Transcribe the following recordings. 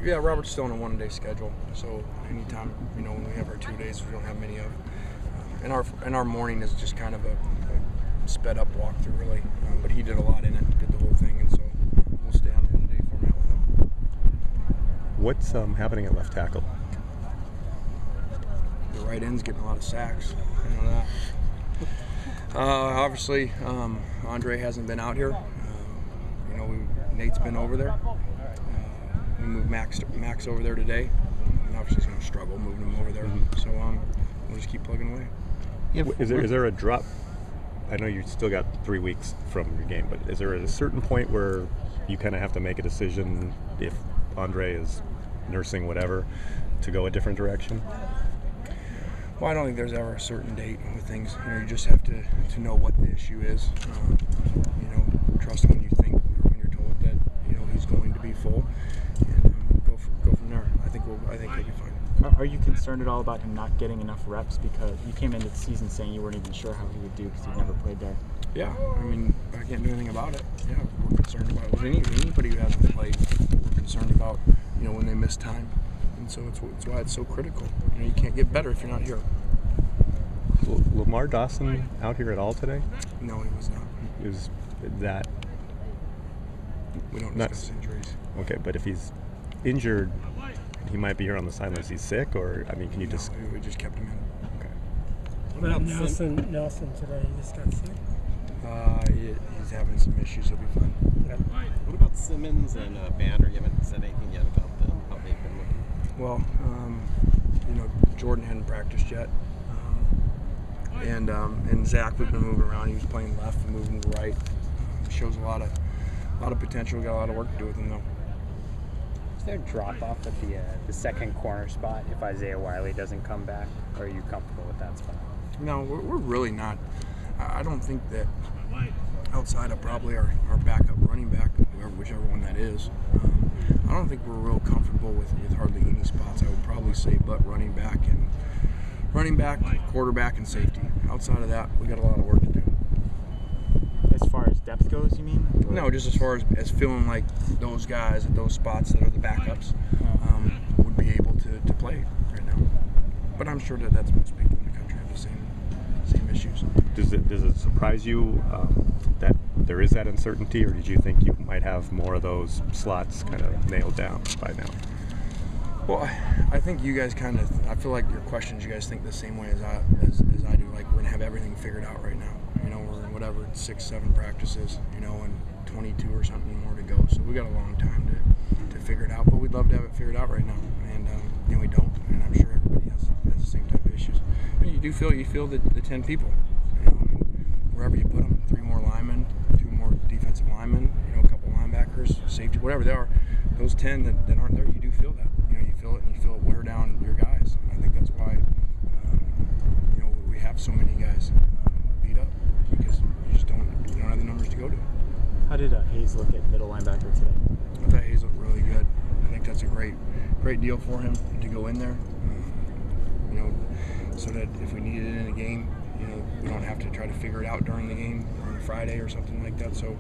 Yeah, Robert's still on a 1-day schedule, so anytime, when we have our 2 days, we don't have many of. And our morning is just kind of a sped up walkthrough, really. But he did a lot in it, did the whole thing, and so we'll stay on a 1-day format with him. What's happening at left tackle? The right end's getting a lot of sacks. You know that. Obviously, Andre hasn't been out here. Nate's been over there. We moved Max over there today. And obviously, he's going to struggle moving him over there. So we'll just keep plugging away. Is there a drop? I know you still got 3 weeks from your game, but is there a certain point where you kind of have to make a decision if Andre is nursing whatever to go a different direction? Well, I don't think there's ever a certain date with things. You just have to know what the issue is. Trust when you think or when you're told that he's going to be full, and go from there. I think he'll be fine. Are you concerned at all about him not getting enough reps because you came into the season saying you weren't even sure how he would do because you've never played there? Yeah, I can't do anything about it. Yeah, we're concerned about it. With anybody who hasn't played, we're concerned about when they miss time, and so it's why it's so critical. You can't get better if you're not here. Lamar Dawson out here at all today? No, he was not. Is that? We don't discuss injuries. Okay, but if he's injured, he might be here on the sideline. Is he sick, or can you just? No, we just kept him in. Okay. What about Nelson today? He just got sick. He's having some issues. He'll be fine. Yeah. What about Simmons and Banner? You haven't said anything yet about them, how they've been looking. Well, Jordan hadn't practiced yet, and Zach, we've been moving around. He was playing left and moving right. Shows a lot of potential. We got a lot of work to do with him, though. Is there a drop-off at the second corner spot if Isaiah Wiley doesn't come back, or are you comfortable with that spot? No, we're really not. I don't think that outside of probably our backup running back, whichever one that is, I don't think we're real comfortable with hardly any spots. I would probably say but running back, quarterback, and safety. Outside of that, we got a lot of work to do. As far as depth goes, you mean? No, just as far as feeling like those guys at those spots that are the backups would be able to play right now. But I'm sure that's most people in the country have the same issues. Does it surprise you that there is that uncertainty, or did you think you might have more of those slots kind of nailed down by now? Well, I think you guys I feel like your questions, you guys think the same way as I do. Like, we're going to have everything figured out right now. We're in whatever, 6-7 practices, and 22 or something more to go. So we got a long time to figure it out, but we'd love to have it figured out right now. And we don't, and I'm sure everybody has the same type of issues. You feel the 10 people, wherever you put them, 3 more linemen, 2 more defensive linemen, a couple linebackers, safety, whatever they are, those 10 that aren't there, you do feel that. You feel it, and you feel it wear down your guys. And I think that's why, we have so many guys beat up, because you don't have the numbers to go to. How did Hayes look at middle linebacker today? I thought Hayes looked really good. I think that's a great deal for him to go in there, so that if we need it in a game, we don't have to try to figure it out during the game on Friday or something like that. So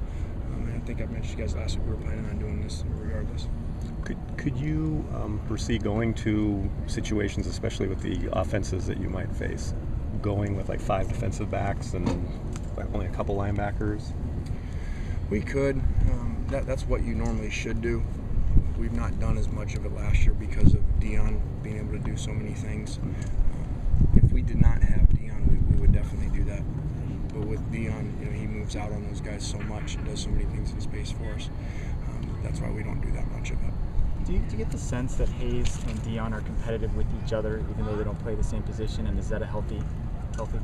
I think I mentioned to you guys last week we were planning on doing this regardless. Could you foresee going to situations, especially with the offenses that you might face, going with like 5 defensive backs and only a couple linebackers? We could. That's what you normally should do. We've not done as much of it last year because of Deion being able to do so many things. If we did not have Deion, we would definitely do that. But with Deion, he moves out on those guys so much and does so many things in space for us. That's why we don't do that much of it. Do you get the sense that Hayes and Deion are competitive with each other, even though they don't play the same position? And is that a healthy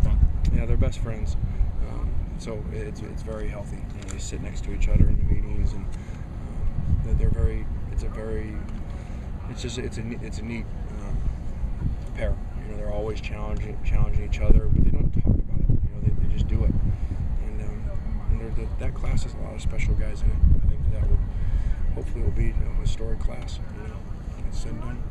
thing? Yeah, they're best friends. So it's very healthy. They sit next to each other in the meetings, and they're very. It's a neat pair. They're always challenging each other, but they don't talk about it. They just do it. And that class has a lot of special guys in it. I think that will hopefully be a historic class. It's said and done.